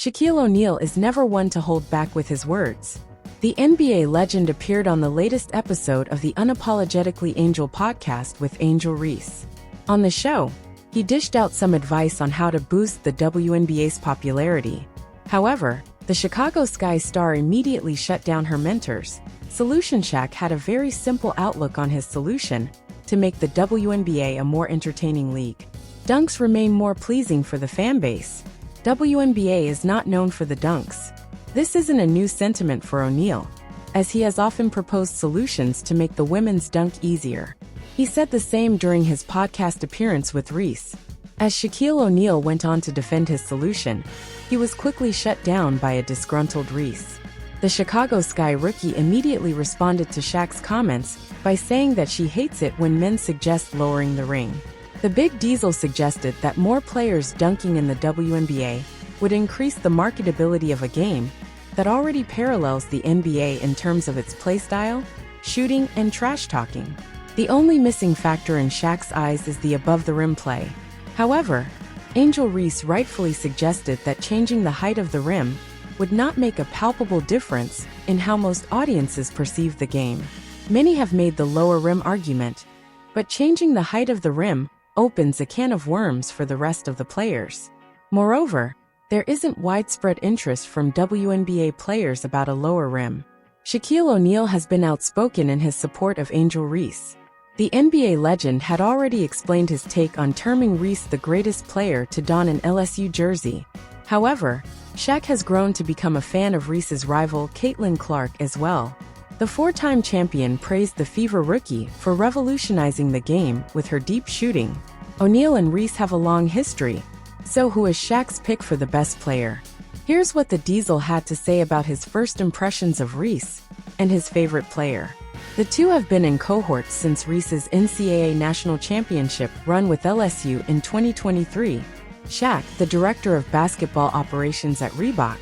Shaquille O'Neal is never one to hold back with his words. The NBA legend appeared on the latest episode of the Unapologetically Angel podcast with Angel Reese. On the show, he dished out some advice on how to boost the WNBA's popularity. However, the Chicago Sky star immediately shut down her mentors. Solution Shaq had a very simple outlook on his solution: to make the WNBA a more entertaining league. Dunks remain more pleasing for the fanbase. WNBA is not known for the dunks. This isn't a new sentiment for O'Neal, as he has often proposed solutions to make the women's dunk easier. He said the same during his podcast appearance with Reese. As Shaquille O'Neal went on to defend his solution, he was quickly shut down by a disgruntled Reese. The Chicago Sky rookie immediately responded to Shaq's comments by saying that she hates it when men suggest lowering the ring. The Big Diesel suggested that more players dunking in the WNBA would increase the marketability of a game that already parallels the NBA in terms of its playstyle, shooting, and trash talking. The only missing factor in Shaq's eyes is the above-the-rim play. However, Angel Reese rightfully suggested that changing the height of the rim would not make a palpable difference in how most audiences perceive the game. Many have made the lower rim argument, but changing the height of the rim opens a can of worms for the rest of the players. Moreover, there isn't widespread interest from WNBA players about a lower rim. Shaquille O'Neal has been outspoken in his support of Angel Reese. The NBA legend had already explained his take on terming Reese the greatest player to don an LSU jersey. However, Shaq has grown to become a fan of Reese's rival Caitlin Clark as well. The four-time champion praised the Fever rookie for revolutionizing the game with her deep shooting. O'Neal and Reese have a long history, so who is Shaq's pick for the best player? Here's what the Diesel had to say about his first impressions of Reese and his favorite player. The two have been in cohorts since Reese's NCAA national championship run with LSU in 2023. Shaq, the director of basketball operations at Reebok,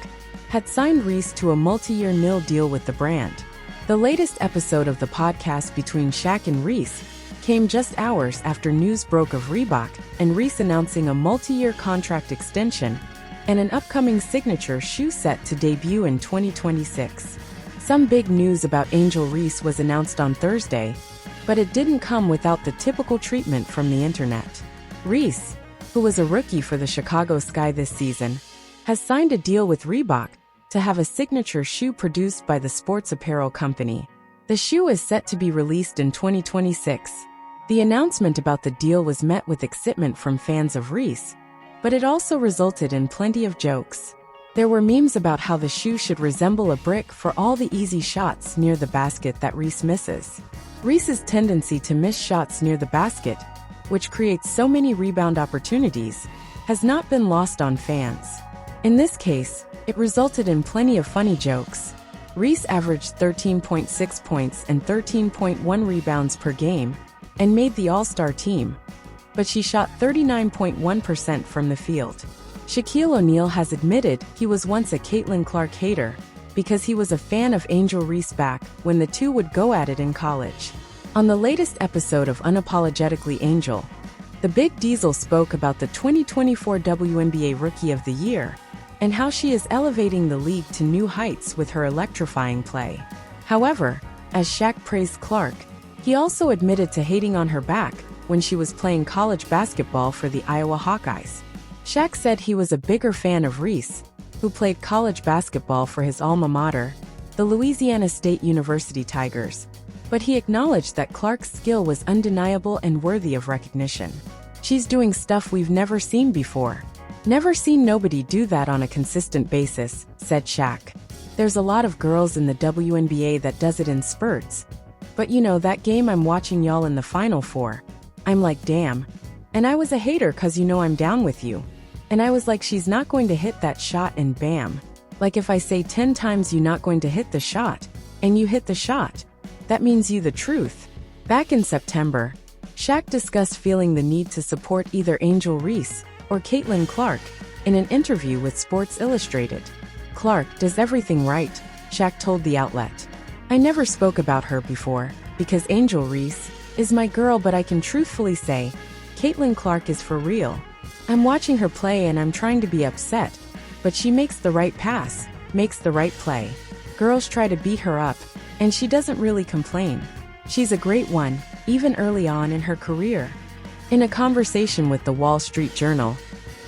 had signed Reese to a multi-year nil deal with the brand. The latest episode of the podcast between Shaq and Reese came just hours after news broke of Reebok and Reese announcing a multi-year contract extension and an upcoming signature shoe set to debut in 2026. Some big news about Angel Reese was announced on Thursday, but it didn't come without the typical treatment from the internet. Reese, who was a rookie for the Chicago Sky this season, has signed a deal with Reebok to have a signature shoe produced by the sports apparel company. The shoe is set to be released in 2026. The announcement about the deal was met with excitement from fans of Reese, but it also resulted in plenty of jokes. There were memes about how the shoe should resemble a brick for all the easy shots near the basket that Reese misses. Reese's tendency to miss shots near the basket, which creates so many rebound opportunities, has not been lost on fans. In this case, it resulted in plenty of funny jokes. Reese averaged 13.6 points and 13.1 rebounds per game and made the All-Star team, but she shot 39.1% from the field. Shaquille O'Neal has admitted he was once a Caitlin Clark hater because he was a fan of Angel Reese back when the two would go at it in college. On the latest episode of Unapologetically Angel, the Big Diesel spoke about the 2024 WNBA Rookie of the Year and how she is elevating the league to new heights with her electrifying play. However, as Shaq praised Clark, he also admitted to hating on her back when she was playing college basketball for the Iowa Hawkeyes. Shaq said he was a bigger fan of Reese, who played college basketball for his alma mater, the Louisiana State University Tigers, but he acknowledged that Clark's skill was undeniable and worthy of recognition. "She's doing stuff we've never seen before. Never seen nobody do that on a consistent basis," said Shaq. "There's a lot of girls in the WNBA that does it in spurts. But you know, that game I'm watching y'all in the final for, I'm like, damn. And I was a hater cause you know I'm down with you. And I was like, she's not going to hit that shot and bam. Like if I say 10 times you're not going to hit the shot, and you hit the shot, that means you the truth." Back in September, Shaq discussed feeling the need to support either Angel Reese or Caitlin Clark in an interview with Sports Illustrated. "Clark does everything right," Shaq told the outlet. "I never spoke about her before, because Angel Reese is my girl, but I can truthfully say, Caitlin Clark is for real. I'm watching her play and I'm trying to be upset, But she makes the right pass, makes the right play. Girls try to beat her up, and she doesn't really complain. She's a great one, even early on in her career. In a conversation with the Wall Street Journal,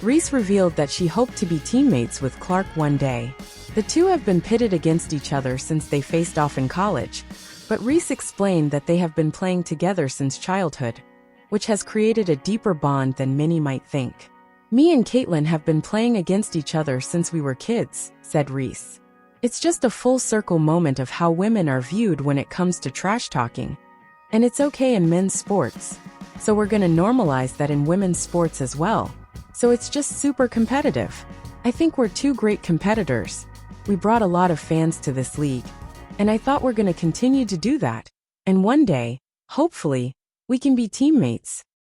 Reese revealed that she hoped to be teammates with Clark one day. The two have been pitted against each other since they faced off in college, but Reese explained that they have been playing together since childhood, which has created a deeper bond than many might think. "Me and Caitlin have been playing against each other since we were kids," said Reese. "It's just a full circle moment of how women are viewed when it comes to trash talking. And it's okay in men's sports. So we're gonna normalize that in women's sports as well. So it's just super competitive. I think we're two great competitors. We brought a lot of fans to this league. And I thought we're gonna continue to do that. And one day, hopefully, we can be teammates."